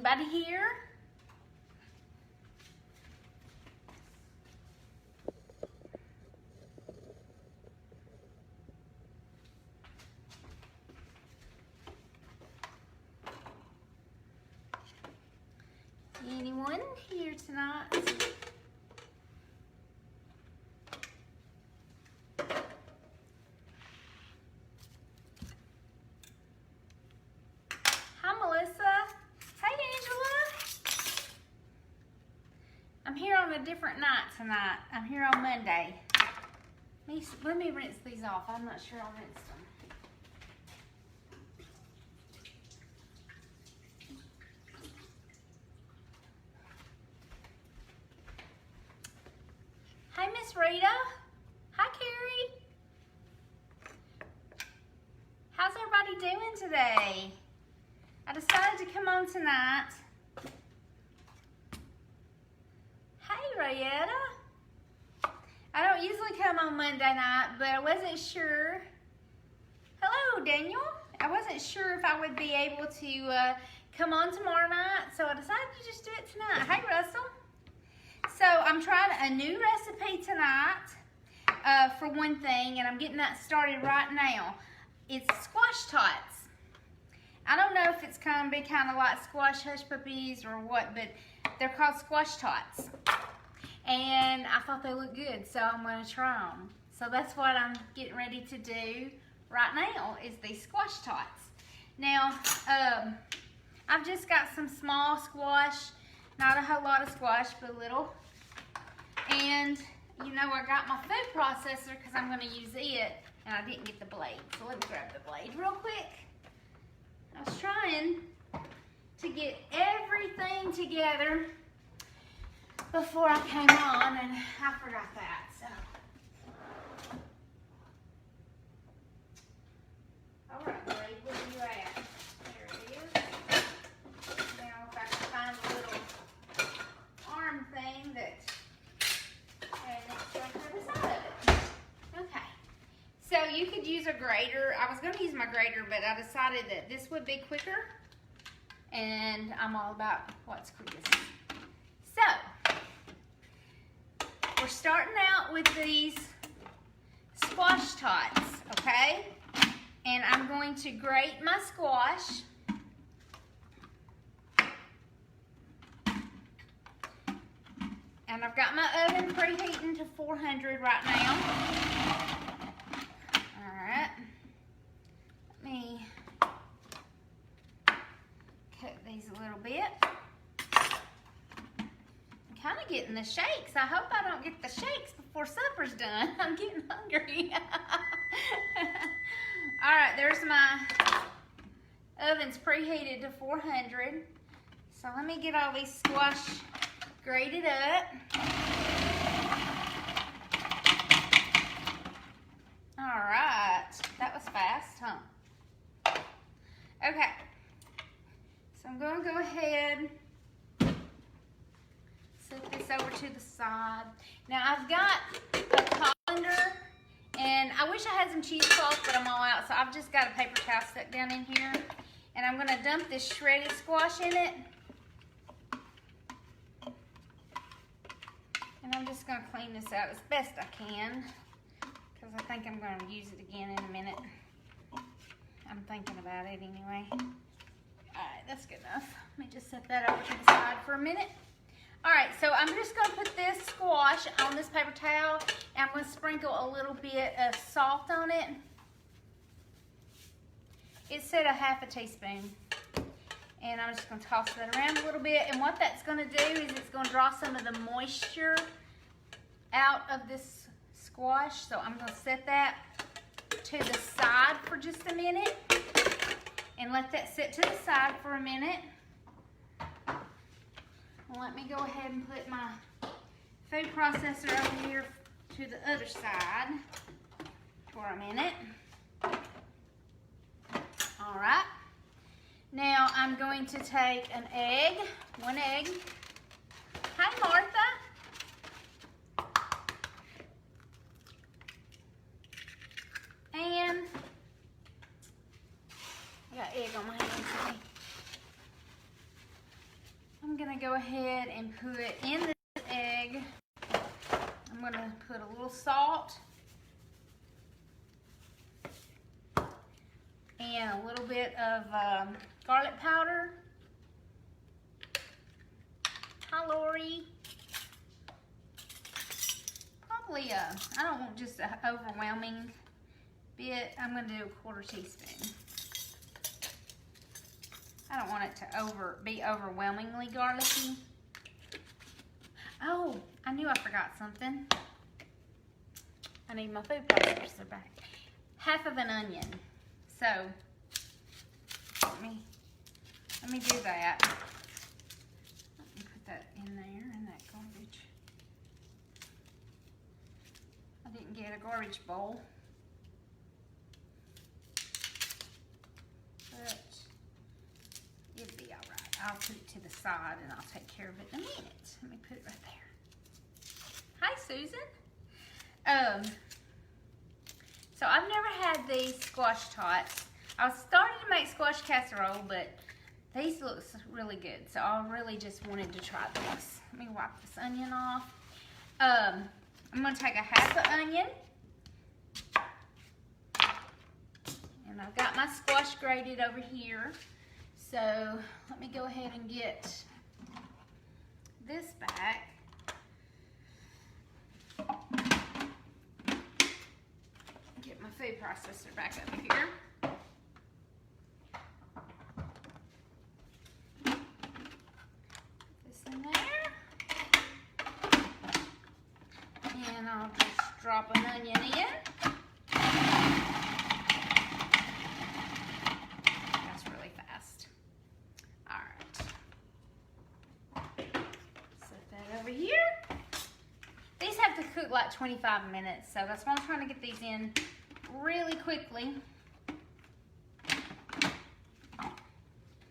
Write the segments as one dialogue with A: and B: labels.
A: Anybody here? Anyone here tonight? Hi, Melissa. Hey, Angela. I'm here on a different night tonight. I'm here on Monday. Let me rinse these off. I'm not sure I rinsed them. Hey, Miss Rita. Hi, Carrie. How's everybody doing today? I decided to come on tonight. Hey, Rayetta. I don't usually come on Monday night, but I wasn't sure. Hello, Daniel. I wasn't sure if I would be able to come on tomorrow night, so I decided to just do it tonight. Hey, Russell. So I'm trying a new recipe tonight for one thing, and I'm getting that started right now. It's squash tots. I don't know if it's going to be kind of like squash hush puppies or what, but they're called squash tots. And I thought they looked good, so I'm going to try them. So that's what I'm getting ready to do right now, is these squash tots. Now, I've just got some small squash, not a whole lot of squash, but a little. And, you know, I got my food processor because I'm going to use it, and I didn't get the blade. So let me grab the blade real quick. I was trying to get everything together before I came on, and I forgot that, so. All right, blade, where are you at? There it is. Now, if I can find a little arm thing that, and it's on the other side of it. Okay. So you could use a grater. I was going to use my grater, but I decided that this would be quicker, and I'm all about what's quickest. So, we're starting out with these squash tots, okay? And I'm going to grate my squash. And I've got my oven preheating to 400 right now. Alright. Let me cut these a little bit. I'm kind of getting the shakes. I hope I don't get the shakes before supper's done. I'm getting hungry. Alright, there's my oven's preheated to 400. So let me get all these squash grated up. Alright, that was fast, huh? Okay, so I'm going to go ahead, set this over to the side. Now I've got a colander, and I wish I had some cheesecloth, but I'm all out, so I've just got a paper towel stuck down in here. And I'm going to dump this shredded squash in it. And I'm just going to clean this out as best I can, because I think I'm going to use it again in a minute. I'm thinking about it anyway. Alright, that's good enough. Let me just set that over to the side for a minute. Alright, so I'm just going to put this squash on this paper towel, and I'm going to sprinkle a little bit of salt on it. It said a half a teaspoon. And I'm just going to toss that around a little bit. And what that's going to do is it's going to draw some of the moisture out of this squash. So I'm going to set that to the side for just a minute. And let that sit to the side for a minute. Let me go ahead and put my food processor over here to the other side for a minute. All right. Now I'm going to take an egg, one egg. Hi, Martha. And I got egg on my hands today. go ahead and put in this egg, I'm gonna put a little salt and a little bit of garlic powder. Hi, Lori. Probably, I don't want just an overwhelming bit. I'm gonna do a 1/4 teaspoon. I don't want it to be overwhelmingly garlicky. Oh, I knew I forgot something. I need my food processor back. 1/2 of an onion. So, let me do that. Let me put that in there, in that garbage. I didn't get a garbage bowl. But it'll be all right. I'll put it to the side and I'll take care of it in a minute. Let me put it right there. Hi, Susan. So I've never had these squash tots. I was starting to make squash casserole, but these look really good. So I really just wanted to try this. Let me wipe this onion off. I'm gonna take a 1/2 onion. And I've got my squash grated over here. So let me go ahead and get this back. Get my food processor back up here. Put this in there. And I'll just drop an onion in. That's really fast. All right. Set that over here. These have to cook like 25 minutes, so that's why I'm trying to get these in really quickly.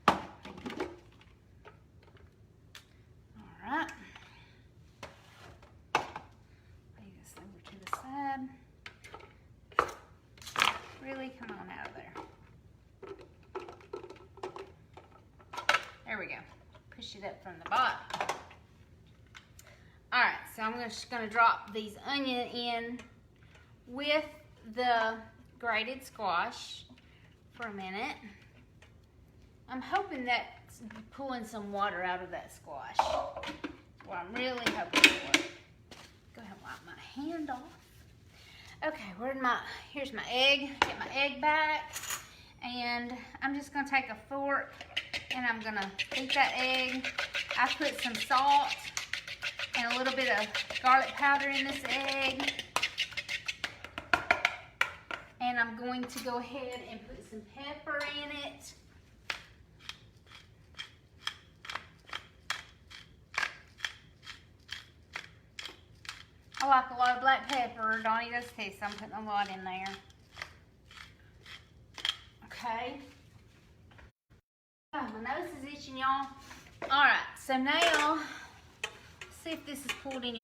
A: All right. Lay this over to the side. Really, come on out of there. There we go. Push it up from the bottom. All right, so I'm just gonna drop these onion in with the grated squash for a minute. I'm hoping that's pulling some water out of that squash. That's what I'm really hoping for. Go ahead and wipe my hand off. Okay, here's my egg. Get my egg back. And I'm just gonna take a fork and I'm gonna beat that egg. I put some salt and a little bit of garlic powder in this egg. And I'm going to go ahead and put some pepper in it. I like a lot of black pepper. Donnie does too, so I'm putting a lot in there. Okay. Oh, my nose is itching, y'all. All right, so now, see if this is pulled any.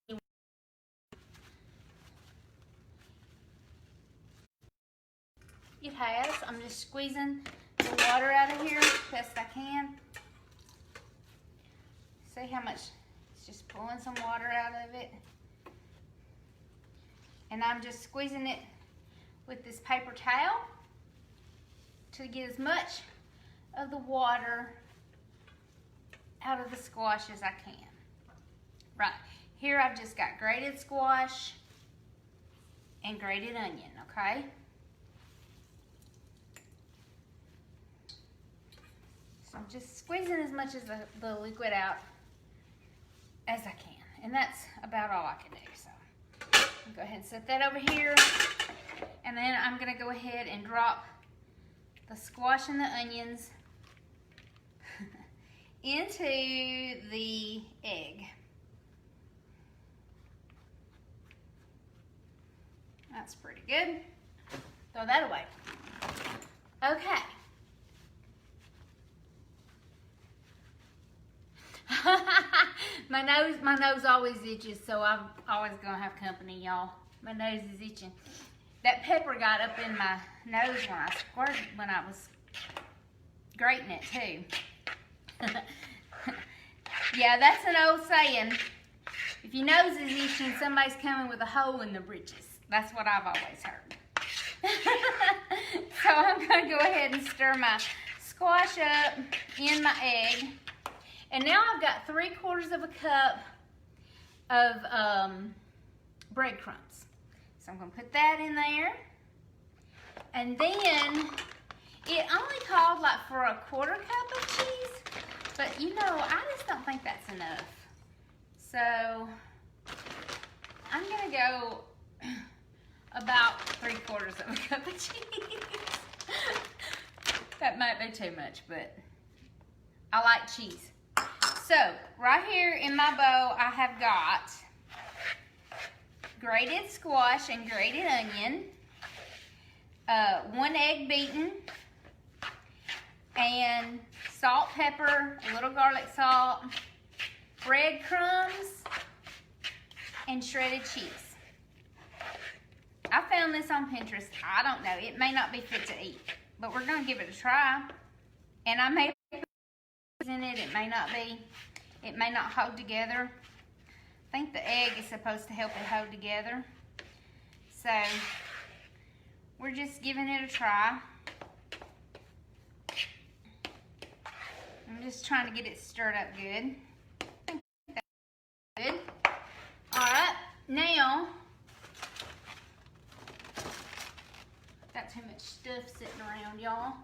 A: It has. I'm just squeezing the water out of here as best I can. See how much? It's just pulling some water out of it. And I'm just squeezing it with this paper towel to get as much of the water out of the squash as I can. Right, here I've just got grated squash and grated onion, okay? So I'm just squeezing as much of the liquid out as I can. And that's about all I can do, so. I'll go ahead and set that over here. And then I'm gonna go ahead and drop the squash and the onions into the egg. That's pretty good. Throw that away. Okay. My nose always itches, so I'm always gonna have company, y'all. My nose is itching. That pepper got up in my nose when I was grating it too. Yeah, that's an old saying. If your nose is itching, somebody's coming with a hole in their britches. That's what I've always heard. So I'm going to go ahead and stir my squash up in my egg. And now I've got 3/4 of a cup of breadcrumbs. So I'm going to put that in there. And then it only called like for 1/4 cup of cheese. But you know, I just don't think that's enough. So I'm going to go about 3/4 of a cup of cheese. That might be too much, but I like cheese. So right here in my bowl, I have got grated squash and grated onion, 1 egg beaten, and salt, pepper, a little garlic salt, breadcrumbs, and shredded cheese. I found this on Pinterest. I don't know. It may not be fit to eat, but we're going to give it a try. And I may put cheese in it. It may not be. It may not hold together. I think the egg is supposed to help it hold together. So we're just giving it a try. I'm just trying to get it stirred up good. Good. All right, now got too much stuff sitting around, y'all.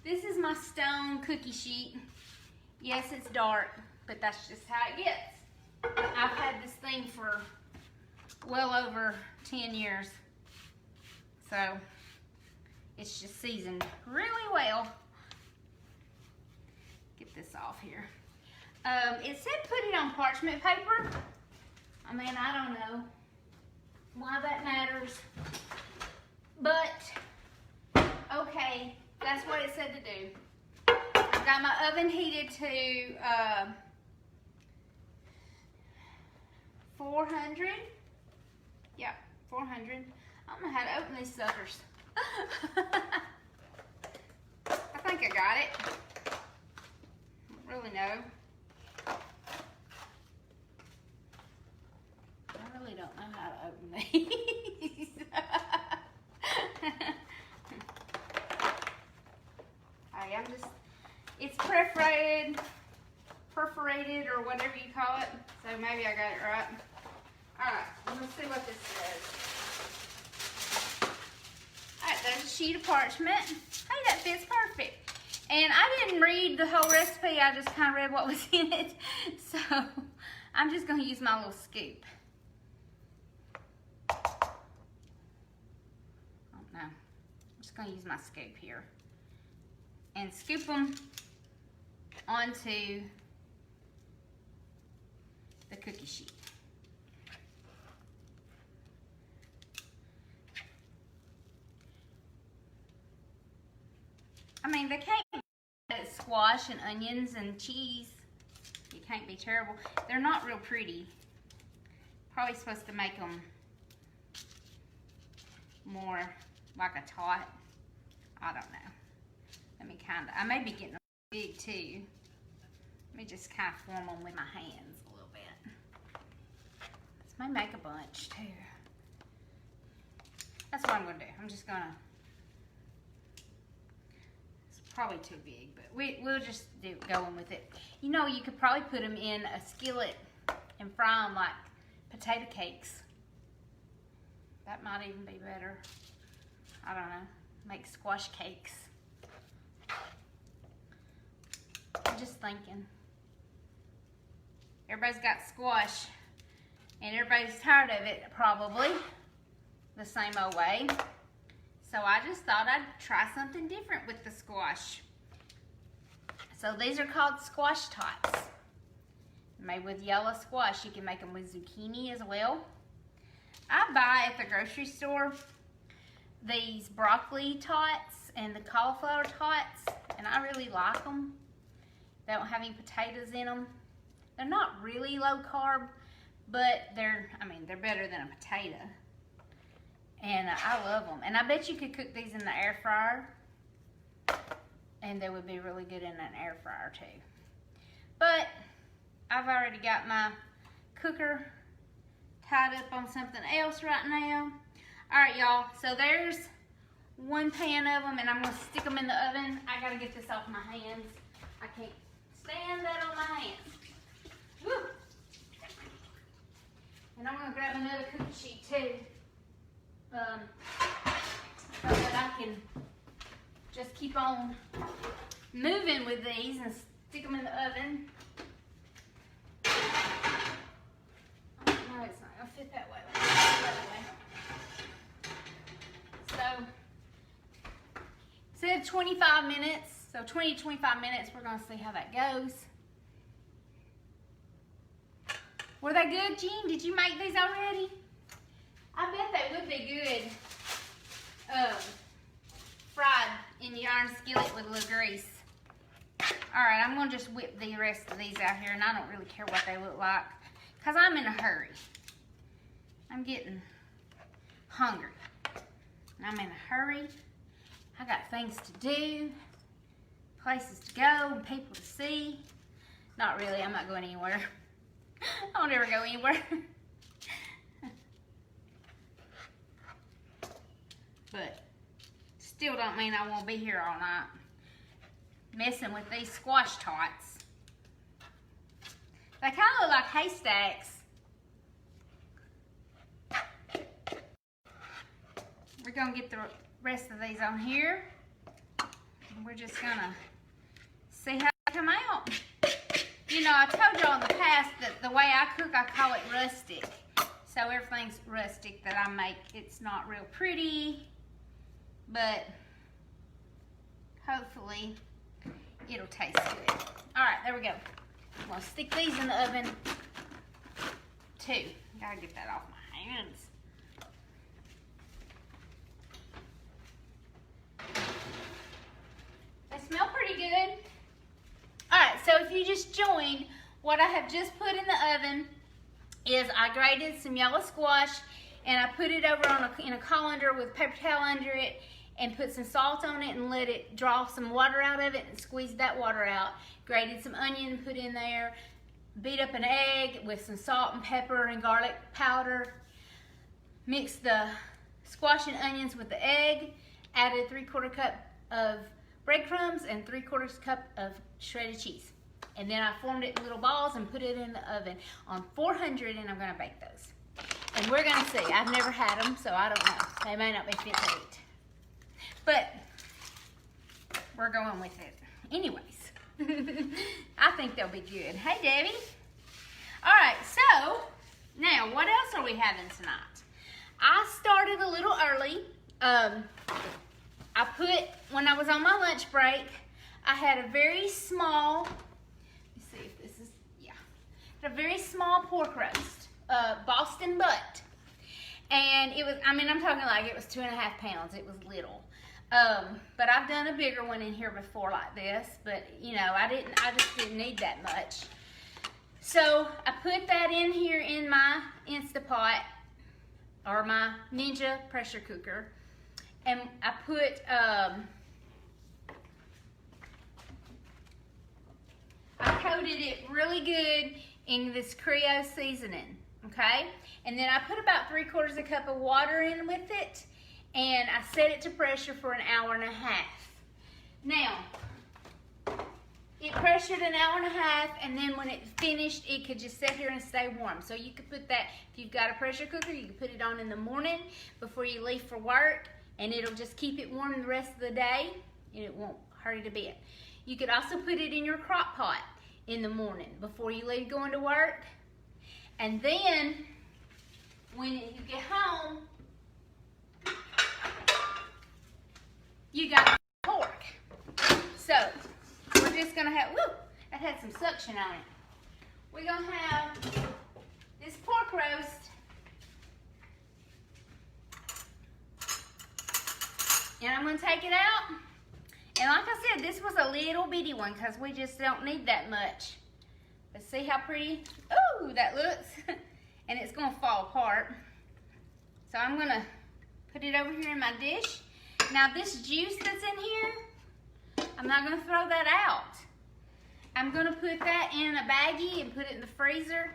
A: This is my stone cookie sheet. Yes, it's dark, but that's just how it gets. I've had this thing for well over 10 years, so it's just seasoned really well. Get this off here. It said put it on parchment paper. I mean, I don't know why that matters, but okay, that's what it said to do. I've got my oven heated to 400. Yeah, 400. I don't know how to open these suckers. I think I got it. I don't really know. I really don't know how to open these. Hey, I'm just, it's perforated or whatever you call it. So maybe I got it right. Alright, let's see what this says. Alright, there's a sheet of parchment. Hey, that fits perfect. And I didn't read the whole recipe, I just kind of read what was in it. So, I'm just going to use my little scoop. Oh no, I'm just going to use my scoop here. And scoop them onto the cookie sheet. I mean, they can't be squash and onions and cheese. You can't be terrible. They're not real pretty. Probably supposed to make them more like a tot. I don't know. Let me I may be getting them big too. Let me just kind of form them with my hands a little bit. This may make a bunch too. That's what I'm gonna do. I'm just gonna, probably too big, but we'll just do going with it. You know, you could probably put them in a skillet and fry them like potato cakes. That might even be better. I don't know. Make squash cakes. I'm just thinking. Everybody's got squash and everybody's tired of it probably the same old way. So I just thought I'd try something different with the squash. So these are called squash tots. Made with yellow squash. You can make them with zucchini as well. I buy at the grocery store these broccoli tots and the cauliflower tots, and I really like them. They don't have any potatoes in them. They're not really low carb, but they're better than a potato. And I love them. And I bet you could cook these in the air fryer. and they would be really good in an air fryer too. But I've already got my cooker tied up on something else right now. All right, y'all, so there's one pan of them, and I'm gonna stick them in the oven. I gotta get this off my hands. I can't stand that on my hands. Woo. And I'm gonna grab another cookie sheet too, so that I can just keep on moving with these and stick them in the oven. No, it's not gonna fit that way. So, it said 25 minutes, so 20 to 25 minutes, we're gonna see how that goes. Were they good, Jean? Did you make these already? I bet they would be good fried in the iron skillet with a little grease. All right, I'm gonna just whip the rest of these out here, and I don't really care what they look like, because I'm in a hurry. I'm getting hungry. I'm in a hurry. I got things to do, places to go, and people to see. Not really, I'm not going anywhere. I'll never go anywhere. But still don't mean I won't be here all night messing with these squash tots. They kind of look like haystacks. We're gonna get the rest of these on here. And we're just gonna see how they come out. You know, I told y'all in the past that the way I cook, I call it rustic. So everything's rustic that I make. It's not real pretty, but hopefully it'll taste good. All right, there we go. I'm gonna stick these in the oven too. Gotta get that off my hands. They smell pretty good. All right, so if you just joined, what I have just put in the oven is I grated some yellow squash, and I put it over on in a colander with paper towel under it, and put some salt on it and let it draw some water out of it and squeeze that water out. Grated some onion, put in there, beat up an egg with some salt and pepper and garlic powder. Mixed the squash and onions with the egg, added 3/4 cup of breadcrumbs and 3/4 cup of shredded cheese. And then I formed it in little balls and put it in the oven on 400, and I'm gonna bake those. And we're gonna see. I've never had them, so I don't know. They may not be fit to eat. But we're going with it. Anyways, I think they'll be good. Hey, Debbie. All right, so now what else are we having tonight? I started a little early. I put, when I was on my lunch break, I had a very small, let's see if this is, yeah, a very small pork roast, Boston butt. And it was, I mean, I'm talking like it was 2.5 pounds. It was little. But I've done a bigger one in here before like this, but you know, I just didn't need that much. So I put that in here in my Instapot, or my Ninja pressure cooker. And I put, I coated it really good in this Creole seasoning, okay? And then I put about 3/4 cup of water in with it, and I set it to pressure for 1.5 hours. Now, it pressured 1.5 hours, and then when it finished, it could just sit here and stay warm. So you could put that, if you've got a pressure cooker, you can put it on in the morning before you leave for work, and it'll just keep it warm the rest of the day, and it won't hurt it a bit. You could also put it in your crock pot in the morning before you leave going to work. And then, when you get home, you got pork. So, we're just gonna have, woo, that had some suction on it. We're gonna have this pork roast. And I'm gonna take it out. And like I said, this was a little bitty one because we just don't need that much. But see how pretty, ooh, that looks. And it's gonna fall apart. So I'm gonna put it over here in my dish. Now this juice that's in here, I'm not gonna throw that out. I'm gonna put that in a baggie and put it in the freezer,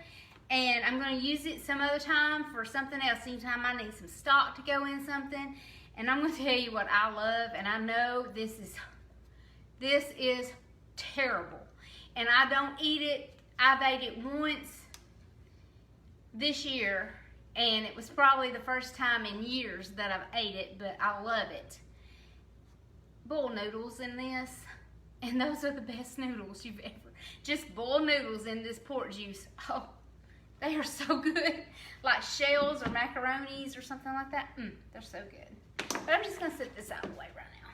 A: and I'm gonna use it some other time for something else. Anytime I need some stock to go in something. And I'm gonna tell you what I love, and I know this is terrible. And I don't eat it. I've ate it once this year, and it was probably the first time in years that I've ate it, but I love it. Boiled noodles in this, and those are the best noodles you've ever. Just boiled noodles in this pork juice. Oh, they are so good. Like shells or macaronis or something like that. They're so good. But I'm just gonna set this out of the way right now.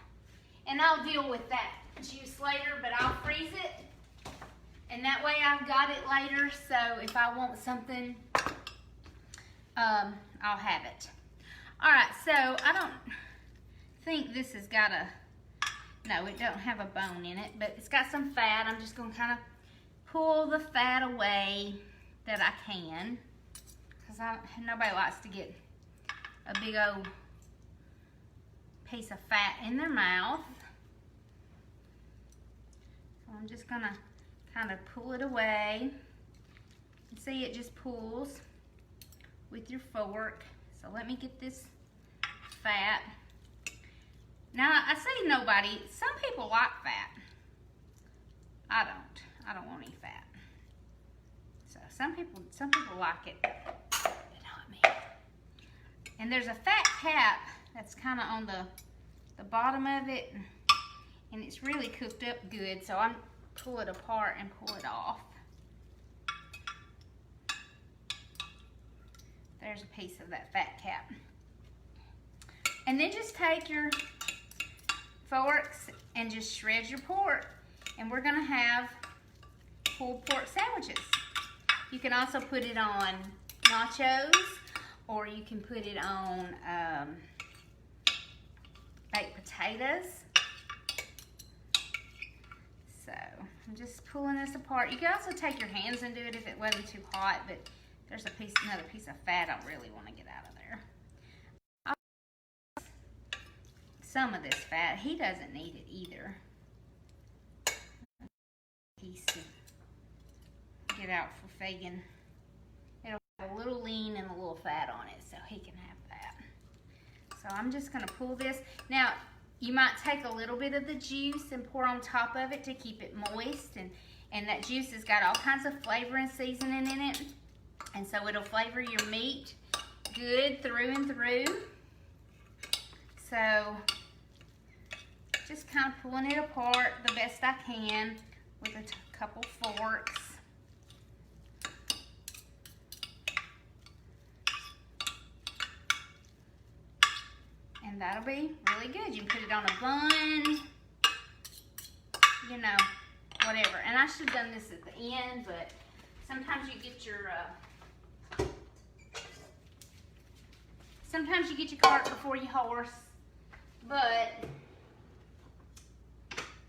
A: And I'll deal with that juice later, but I'll freeze it. And that way I've got it later, so if I want something, I'll have it. All right, so I don't think this has got a, no, it don't have a bone in it, but it's got some fat. I'm just gonna kind of pull the fat away that I can, because nobody likes to get a big old piece of fat in their mouth. So I'm just gonna kind of pull it away. See, it just pulls with your fork. So let me get this fat. Now, I say nobody, some people like fat. I don't want any fat. So some people like it, but not me. And there's a fat cap that's kind of on the bottom of it, and it's really cooked up good, so I'm pull it apart and pull it off. There's a piece of that fat cap. And then just take your forks and just shred your pork, and we're gonna have pulled pork sandwiches. You can also put it on nachos, or you can put it on baked potatoes. So I'm just pulling this apart. You can also take your hands and do it if it wasn't too hot, but there's another piece of fat I really want to get out of there. Some of this fat, he doesn't need it either. Piece to get out for Fagin. It'll have a little lean and a little fat on it, so he can have that. So I'm just gonna pull this. Now, you might take a little bit of the juice and pour on top of it to keep it moist, and that juice has got all kinds of flavor and seasoning in it, and so it'll flavor your meat good through and through. So just kind of pulling it apart the best I can with a couple forks. And that'll be really good. You can put it on a bun, you know, whatever. And I should have done this at the end, but sometimes you get your cart before your horse. But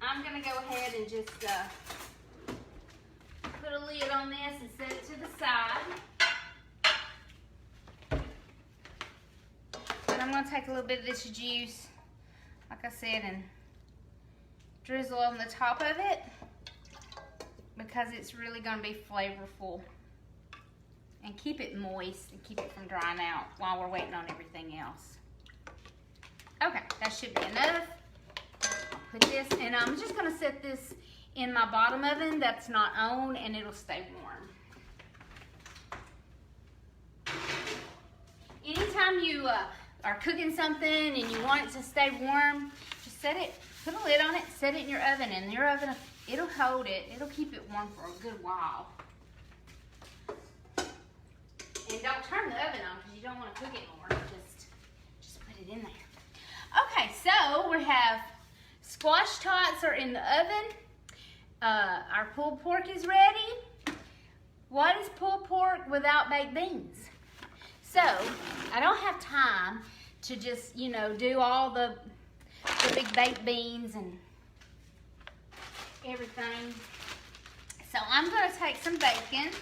A: I'm gonna go ahead and just put a lid on this and set it to the side. And I'm gonna take a little bit of this juice, like I said, and drizzle on the top of it, because it's really gonna be flavorful. And keep it moist and keep it from drying out while we're waiting on everything else. Okay, that should be enough. Put this, and I'm just gonna set this in my bottom oven that's not on, and it'll stay warm. Anytime you are cooking something and you want it to stay warm, just set it, put a lid on it, set it in your oven, and your oven, it'll hold it, it'll keep it warm for a good while. And don't turn the oven on because you don't want to cook it more, just put it in there. Okay, so we have squash tots are in the oven. Our pulled pork is ready. What is pulled pork without baked beans? So, I don't have time to just, you know, do all the big baked beans and everything. So, I'm going to take some bacon.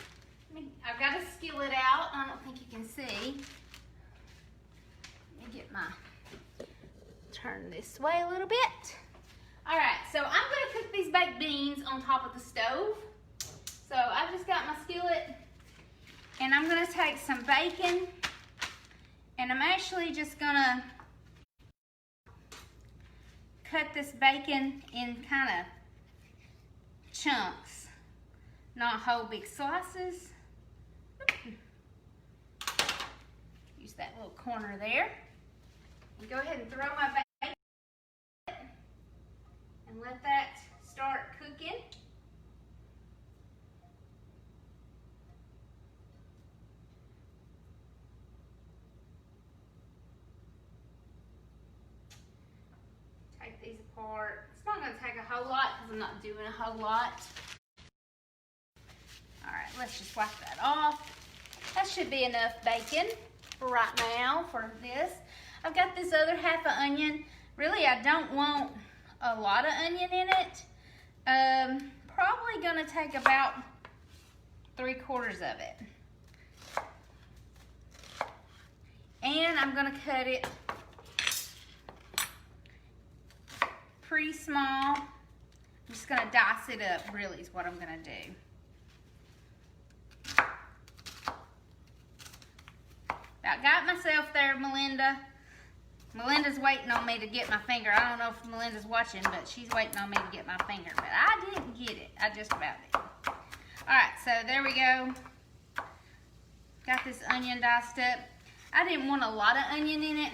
A: I've got a skillet out. I don't think you can see. Let me get turn this way a little bit. All right, so I'm gonna cook these baked beans on top of the stove. So I've just got my skillet, and I'm gonna take some bacon, and I'm actually just gonna cut this bacon in kind of chunks, not whole big slices. Use that little corner there. And go ahead and throw my bacon and let that start cooking. Take these apart. It's not going to take a whole lot because I'm not doing a whole lot. Alright, let's just wipe that off. That should be enough bacon for right now for this. I've got this other half of onion. Really, I don't want a lot of onion in it. Probably going to take about 3/4 of it. And I'm going to cut it pretty small. I'm just going to dice it up, really, is what I'm going to do. About got myself there, Melinda. Melinda's waiting on me to get my finger. I don't know if Melinda's watching, but she's waiting on me to get my finger. But I didn't get it. I just about did. Alright, so there we go. Got this onion diced up. I didn't want a lot of onion in it.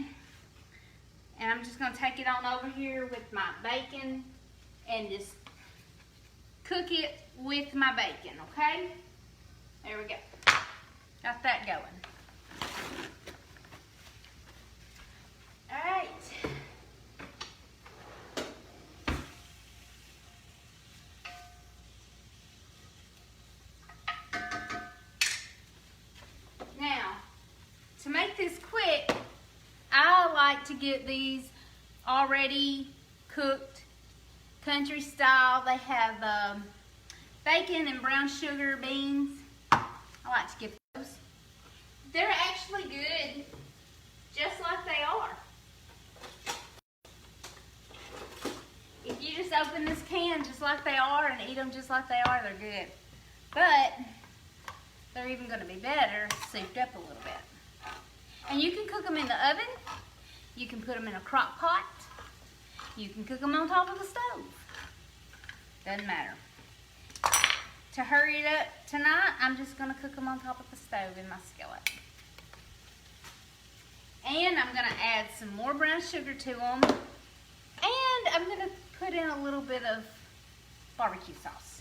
A: And I'm just going to take it on over here with my bacon and just cook it with my bacon, okay? There we go. Got that going. All right. Now, to make this quick, I like to get these already cooked country style. They have bacon and brown sugar beans. I like to get those. They're actually good just like they are. If you just open this can just like they are and eat them just like they are, they're good. But they're even going to be better souped up a little bit. And you can cook them in the oven. You can put them in a crock pot. You can cook them on top of the stove. Doesn't matter. To hurry it up tonight, I'm just going to cook them on top of the stove in my skillet. And I'm going to add some more brown sugar to them. And I'm going to put in a little bit of barbecue sauce.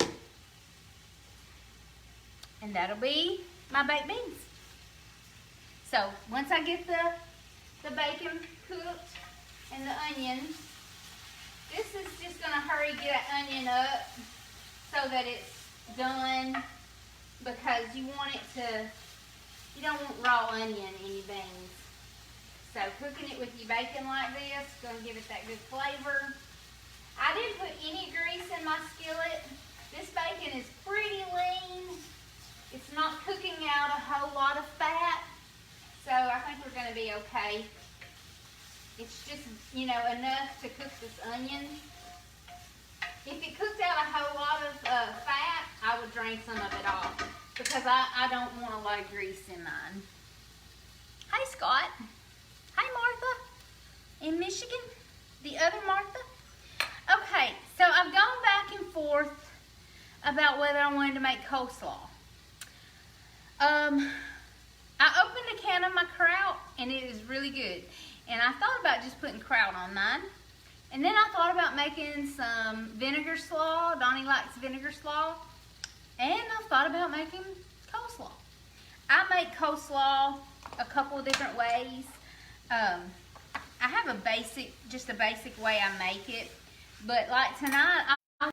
A: And that'll be my baked beans. So once I get the bacon cooked and the onion, this is just going to hurry get that onion up so that it's done, because you want it to, you don't want raw onion in your beans. So cooking it with your bacon like this is going to give it that good flavor. I didn't put any grease in my skillet. This bacon is pretty lean. It's not cooking out a whole lot of fat. So I think we're going to be okay. It's just, you know, enough to cook this onion. If it cooked out a whole lot of fat, I would drain some of it off, because I don't want a lot of grease in mine. Hi, Scott. Hi, Martha in Michigan. The other Martha. Okay, so I've gone back and forth about whether I wanted to make coleslaw. I opened a can of my kraut, and it is really good. And I thought about just putting kraut on mine. And then I thought about making some vinegar slaw. Donnie likes vinegar slaw. And I thought about making coleslaw. I make coleslaw a couple of different ways. I have just a basic way I make it. But like tonight, I'm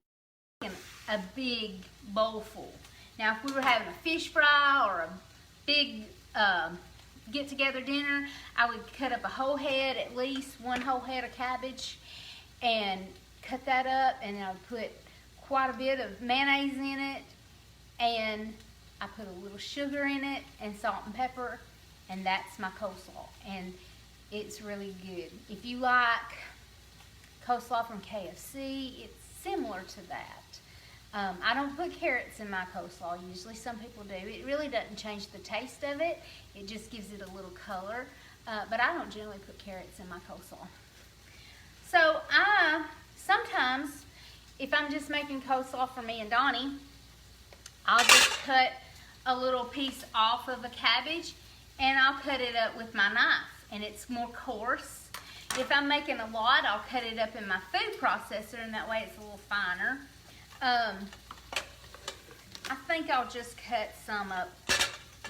A: making a big bowl full. Now, if we were having a fish fry or a big get-together dinner, I would cut up a whole head, at least one whole head of cabbage, and cut that up, and I would put quite a bit of mayonnaise in it, and I put a little sugar in it, and salt and pepper, and that's my coleslaw, and it's really good. If you like coleslaw from KFC. It's similar to that. I don't put carrots in my coleslaw usually. Some people do. It really doesn't change the taste of it. It just gives it a little color. But I don't generally put carrots in my coleslaw. So sometimes, if I'm just making coleslaw for me and Donnie, I'll just cut a little piece off of a cabbage and I'll cut it up with my knife, and it's more coarse. If I'm making a lot, I'll cut it up in my food processor, and that way it's a little finer. I think I'll just cut some up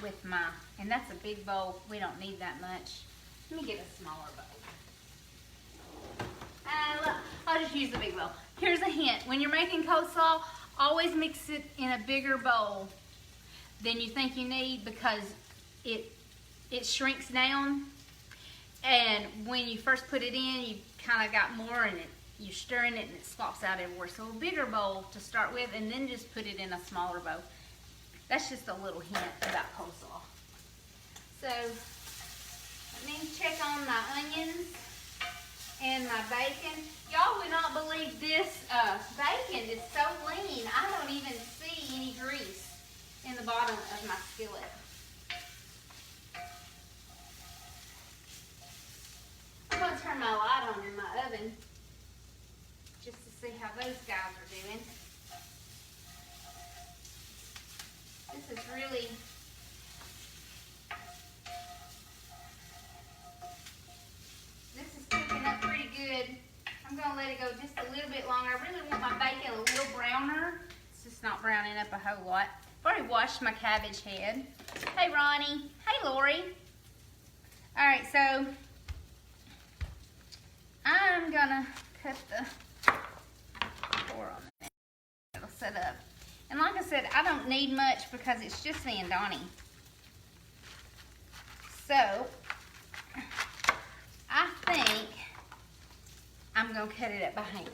A: with my, and that's a big bowl. We don't need that much. Let me get a smaller bowl. I'll just use the big bowl. Here's a hint. When you're making coleslaw, always mix it in a bigger bowl than you think you need, because it shrinks down. And when you first put it in, you kind of got more, and you're stirring it and it slops out everywhere. So a bigger bowl to start with, and then just put it in a smaller bowl. That's just a little hint about coleslaw. So let me check on my onions and my bacon. Y'all would not believe this bacon is so lean. I don't even see any grease in the bottom of my skillet. I'm going to turn my light on in my oven just to see how those guys are doing. This is really, this is cooking up pretty good. I'm going to let it go just a little bit longer. I really want my bacon a little browner. It's just not browning up a whole lot. I've already washed my cabbage head. Hey, Ronnie. Hey, Lori. All right, so I'm going to cut the core on that. It'll set up. And like I said, I don't need much because it's just me and Donnie. So I think I'm going to cut it up by hand,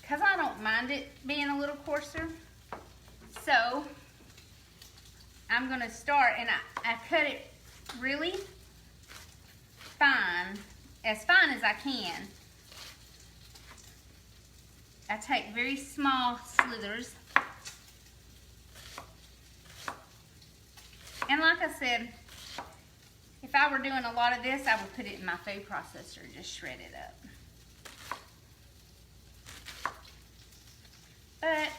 A: because I don't mind it being a little coarser. So I'm going to start, and I cut it really fine as I can. I take very small slithers. And like I said, if I were doing a lot of this, I would put it in my food processor and just shred it up. But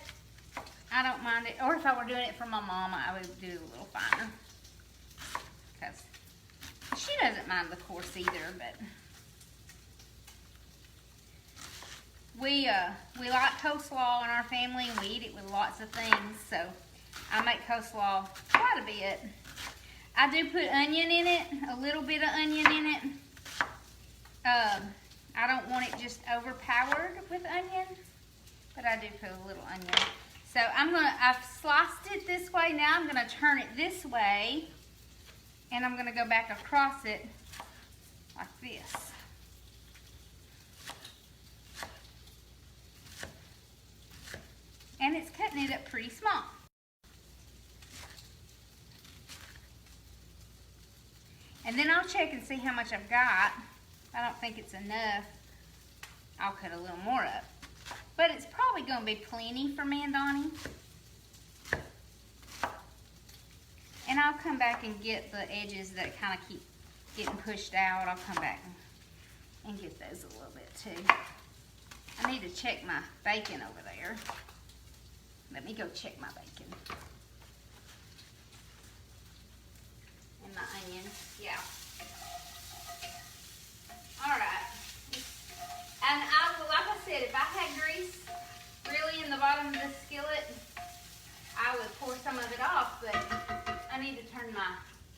A: I don't mind it. Or if I were doing it for my mama, I would do it a little finer, because she doesn't mind the coarse either. But we like coleslaw in our family, and we eat it with lots of things. So I make coleslaw quite a bit. I do put onion in it, a little bit of onion in it. I don't want it just overpowered with onion, but I do put a little onion. So I've sliced it this way. Now I'm gonna turn it this way, and I'm gonna go back across it like this. And it's cutting it up pretty small. And then I'll check and see how much I've got. If I don't think it's enough, I'll cut a little more up. But it's probably going to be plenty for me and Donnie. And I'll come back and get the edges that kind of keep getting pushed out. I'll come back and get those a little bit too. I need to check my bacon over there. Let me go check my bacon. And my onion, yeah. All right. And like I said, if I had grease really in the bottom of this skillet, I would pour some of it off, but I need to turn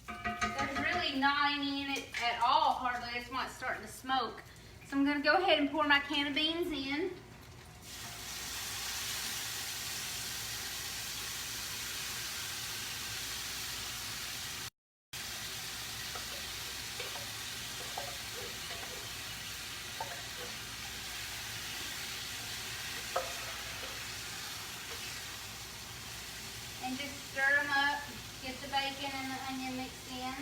A: there's really not any in it at all, hardly. That's why it's starting to smoke. So I'm gonna go ahead and pour my can of beans in. And just stir them up, get the bacon and the onion mixed in.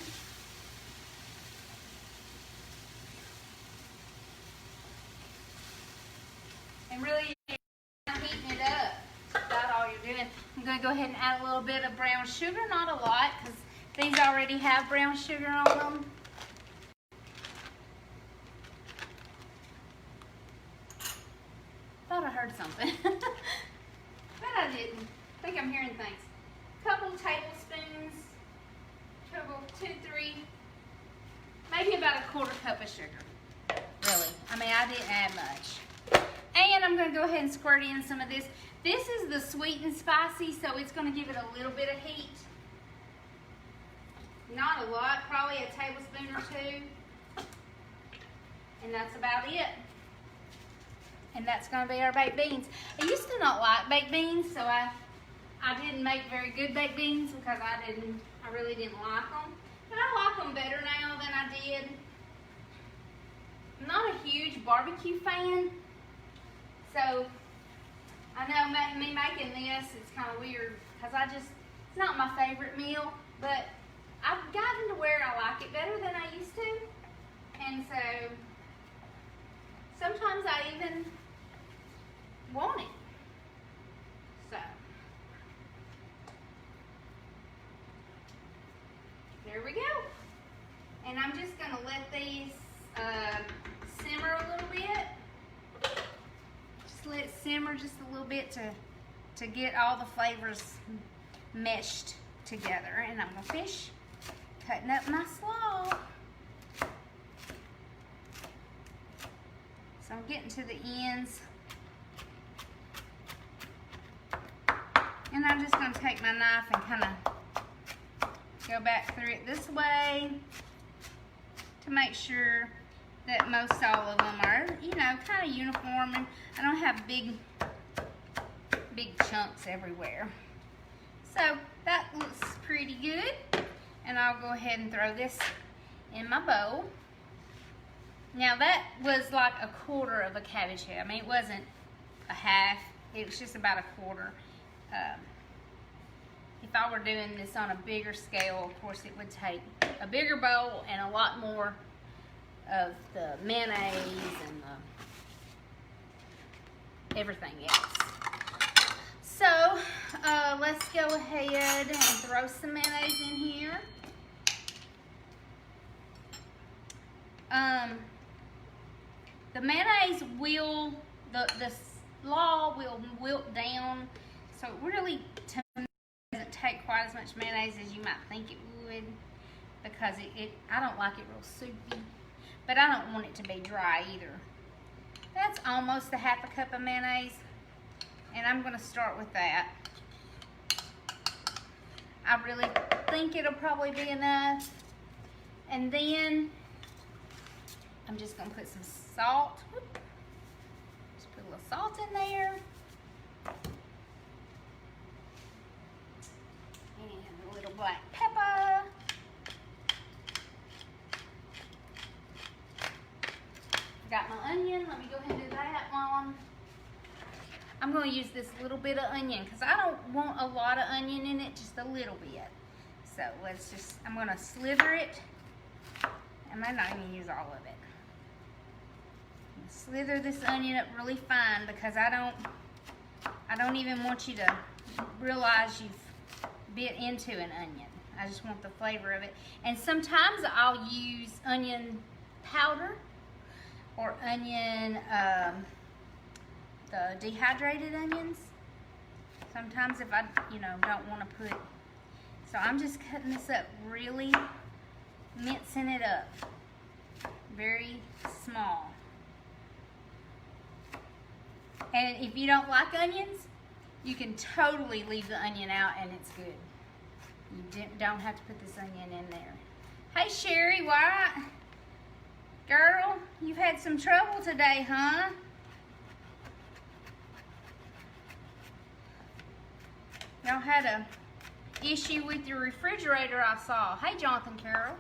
A: And really heating it up. That's all you're doing. I'm going to go ahead and add a little bit of brown sugar, not a lot, because these already have brown sugar on them. Thought I heard something, but I didn't. I think I'm hearing things. Couple tablespoons, two, three, maybe about a quarter cup of sugar. Really, I mean, I didn't add much. And I'm going to go ahead and squirt in some of this. This is the sweet and spicy, so it's going to give it a little bit of heat. Not a lot, probably a tablespoon or two. And that's about it. And that's going to be our baked beans. I used to not like baked beans, so I didn't make very good baked beans because I really didn't like them. But I like them better now than I did. I'm not a huge barbecue fan, so I know me making this, it's kind of weird because it's not my favorite meal, but I've gotten to where I like it better than I used to. And so sometimes I even want it. So there we go. And I'm just going to let these simmer a little bit. Just let it simmer just a little bit to get all the flavors meshed together. And I'm going to finish cutting up my slaw. So I'm getting to the ends. And I'm just going to take my knife and kind of go back through it this way to make sure that most all of them are, kind of uniform, and I don't have big chunks everywhere. So that looks pretty good, and I'll go ahead and throw this in my bowl. Now that was like a quarter of a cabbage head. I mean, it wasn't a half, it was just about a quarter. If I were doing this on a bigger scale, of course it would take a bigger bowl and a lot more of the mayonnaise and everything else. So let's go ahead and throw some mayonnaise in here. The mayonnaise will, the slaw will wilt down, so it really, to me, doesn't take quite as much mayonnaise as you might think it would, because I don't like it real soupy, but I don't want it to be dry either. That's almost a half a cup of mayonnaise, and I'm going to start with that. I really think it'll probably be enough, and then I'm just going to put some salt. Just put a little salt in there. And a little black pepper. Got my onion. Let me go ahead and do that while I'm going to use this little bit of onion because I don't want a lot of onion in it, just a little bit. So I'm going to slither it. I might not even use all of it. Slither this onion up really fine because I don't even want you to realize you've bit into an onion. I just want the flavor of it. And sometimes I'll use onion powder or onion, the dehydrated onions. Sometimes if I, don't want to put, so I'm just cutting this up really, mincing it up, very small. And if you don't like onions, you can totally leave the onion out and it's good. You don't have to put this onion in there. Hey Sherry White, girl, you've had some trouble today, huh? Y'all had a issue with your refrigerator, I saw. Hey Jonathan Carroll.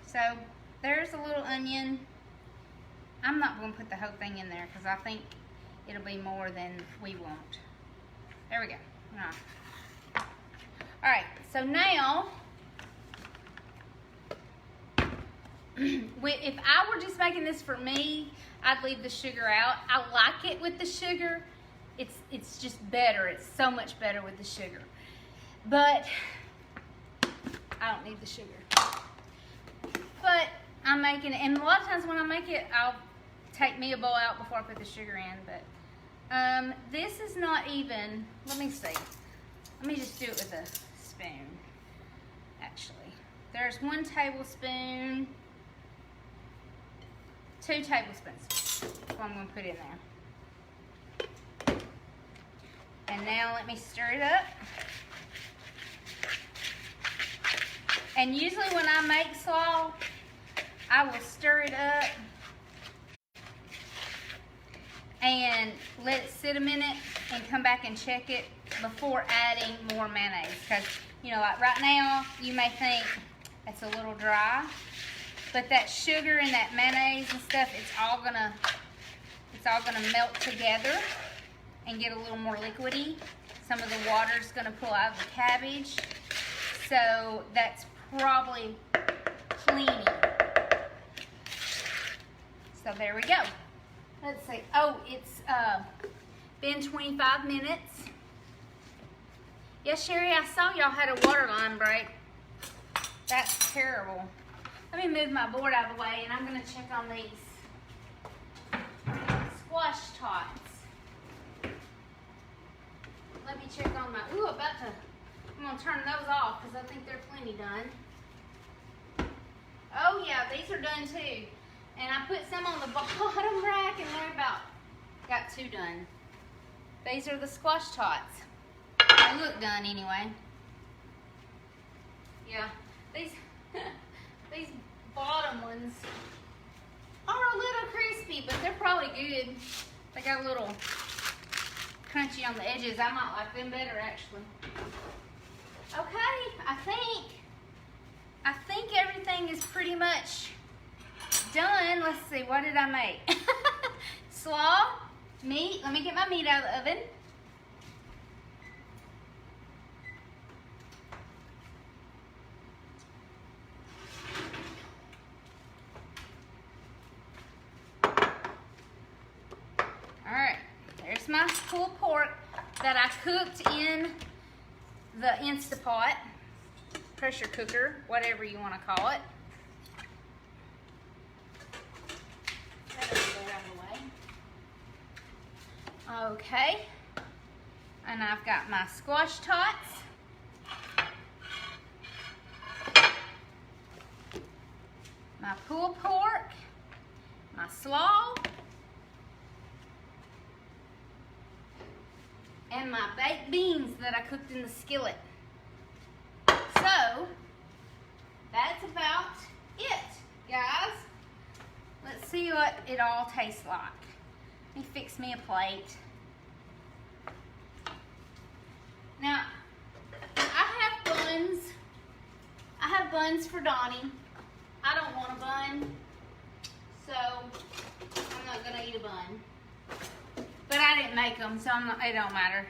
A: So there's a little onion. I'm not going to put the whole thing in there because I think it'll be more than we want. There we go. Alright, so now if I were just making this for me, I'd leave the sugar out. I like it with the sugar. It's just better. It's so much better with the sugar. But I don't need the sugar. But I'm making it, and a lot of times when I make it, I'll take me a bowl out before I put the sugar in. But this is not even, let me see. Let me just do it with a spoon, actually. There's 1 tablespoon, 2 tablespoons. That's what I'm going to put in there. And now let me stir it up. And usually when I make slaw, I will stir it up and let it sit a minute and come back and check it before adding more mayonnaise. Because, you know, like right now, you may think it's a little dry, but that sugar and that mayonnaise and stuff, it's all gonna melt together and get a little more liquidy. Some of the water's gonna pull out of the cabbage. So that's probably plenty. So there we go. Let's see. Oh, it's been 25 minutes. Yes, Sherry, I saw y'all had a water line break. That's terrible. Let me move my board out of the way, and I'm going to check on these squash tots. Let me check on my, I'm going to turn those off because I think they're plenty done. Oh yeah, these are done too. And I put some on the bottom rack, and they're got 2 done. These are the squash tots. They look done anyway. Yeah, these bottom ones are a little crispy, but they're probably good. They got a little crunchy on the edges. I might like them better, actually. Okay, I think everything is pretty much done. Let's see, what did I make? Slaw, meat. Let me get my meat out of the oven. Alright, there's my pulled pork that I cooked in the Instapot, pressure cooker, whatever you want to call it. Okay, and I've got my squash tots. My pulled pork, my slaw, and my baked beans that I cooked in the skillet. So, that's about it, guys. Let's see what it all tastes like. Let me fix me a plate. Now, I have buns for Donnie. I don't want a bun, so I'm not gonna eat a bun. But I didn't make them, so it don't matter.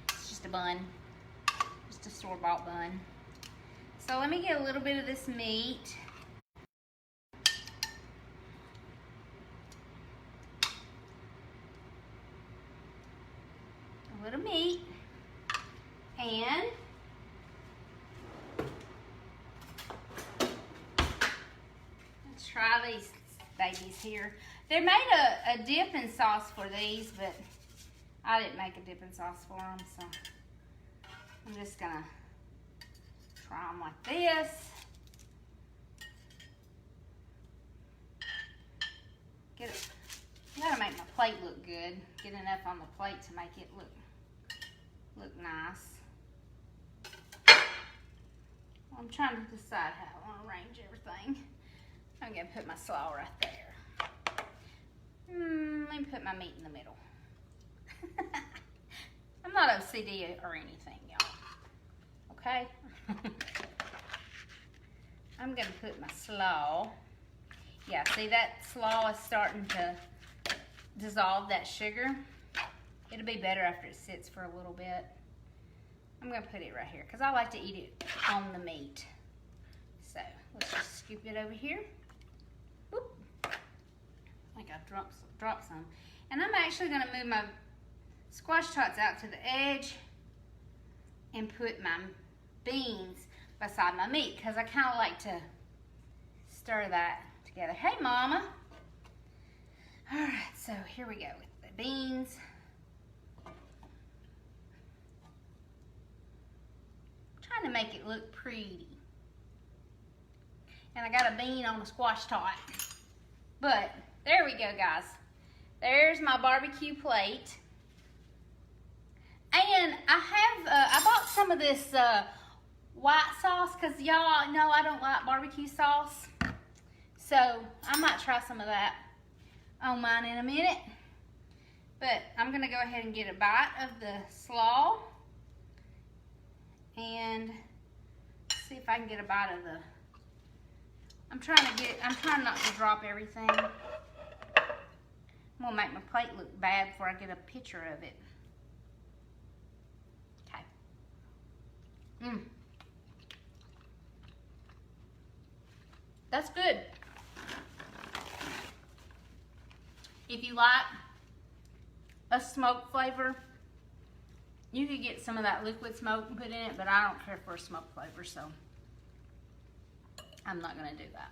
A: It's just a bun, just a store-bought bun. So let me get a little bit of this meat. A little meat, and let's try these babies here. They made a dipping sauce for these, but I didn't make a dipping sauce for them, so I'm just gonna try them like this. Get it. I gotta make my plate look good. Get enough on the plate to make it look nice. I'm trying to decide how I want to arrange everything. I'm gonna put my slaw right there. Let me put my meat in the middle. I'm not OCD or anything, y'all. Okay? I'm gonna put my slaw. Yeah, see that slaw is starting to dissolve that sugar. It'll be better after it sits for a little bit. I'm gonna put it right here because I like to eat it on the meat. So let's just scoop it over here. I think I dropped some. And I'm actually gonna move my squash tots out to the edge and put my beans beside my meat, because I kind of like to stir that together. Hey, Mama. All right, so here we go with the beans. Trying to make it look pretty. And I got a bean on a squash tot. But there we go, guys. There's my barbecue plate. And I bought some of this white sauce, because y'all know I don't like barbecue sauce. So I might try some of that on mine in a minute. But I'm gonna go ahead and get a bite of the slaw and see if I can get a bite of the, I'm trying not to drop everything. I'm gonna make my plate look bad before I get a picture of it. Okay. That's good. If you like a smoke flavor, you could get some of that liquid smoke and put in it, but I don't care for a smoke flavor, so I'm not gonna do that.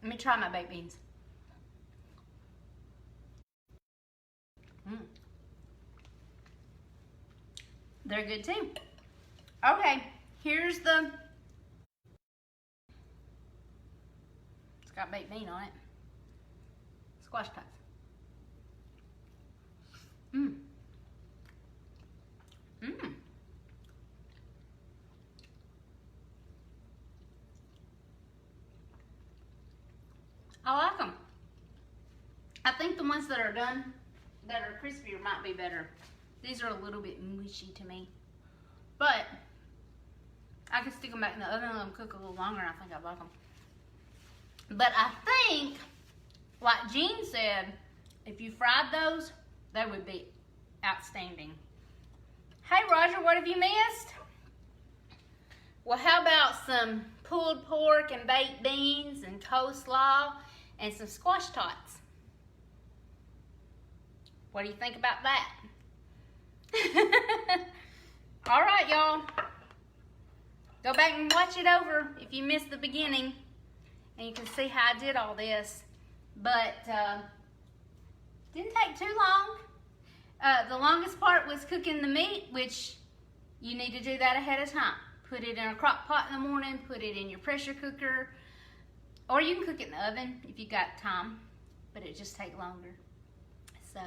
A: Let me try my baked beans. They're good too. Okay, here's the, it's got baked bean on it. Squash tots. I like them. I think the ones that are done, that are crispier, might be better. These are a little bit mushy to me. But I can stick them back in the oven and let them cook a little longer, and I think I like them. But I think, like Jean said, if you fried those, they would be outstanding. Hey Roger, what have you missed? Well, how about some pulled pork and baked beans and coleslaw and some squash tots? What do you think about that? All right, y'all. Go back and watch it over if you missed the beginning, and you can see how I did all this. But didn't take too long. The longest part was cooking the meat, which you need to do that ahead of time. Put it in a crock pot in the morning, put it in your pressure cooker, or you can cook it in the oven if you got time, but it just takes longer. So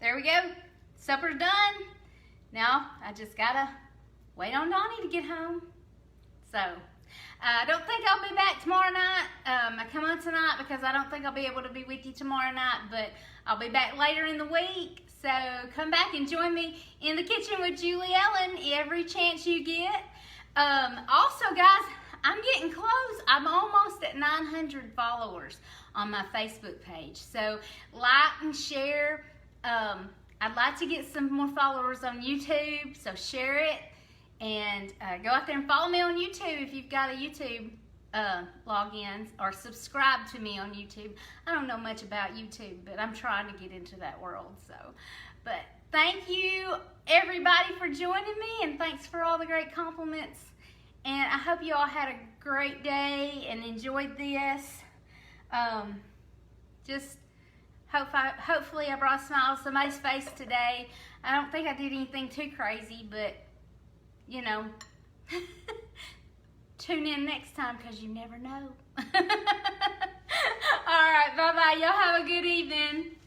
A: there we go. Supper's done. Now I just gotta wait on Donnie to get home. So I don't think I'll be back tomorrow night. I come on tonight because I don't think I'll be able to be with you tomorrow night, but I'll be back later in the week. So come back and join me in the kitchen with Julie Ellen every chance you get. Also, guys, I'm getting close. I'm almost at 900 followers on my Facebook page. So like and share. I'd like to get some more followers on YouTube, so share it. And go out there and follow me on YouTube if you've got a YouTube login, or subscribe to me on YouTube. I don't know much about YouTube, but I'm trying to get into that world. So, but thank you everybody for joining me, and thanks for all the great compliments. And I hope you all had a great day and enjoyed this. Hopefully I brought a smile to somebody's face today. I don't think I did anything too crazy, but you know, tune in next time because you never know. All right, bye-bye. Y'all have a good evening.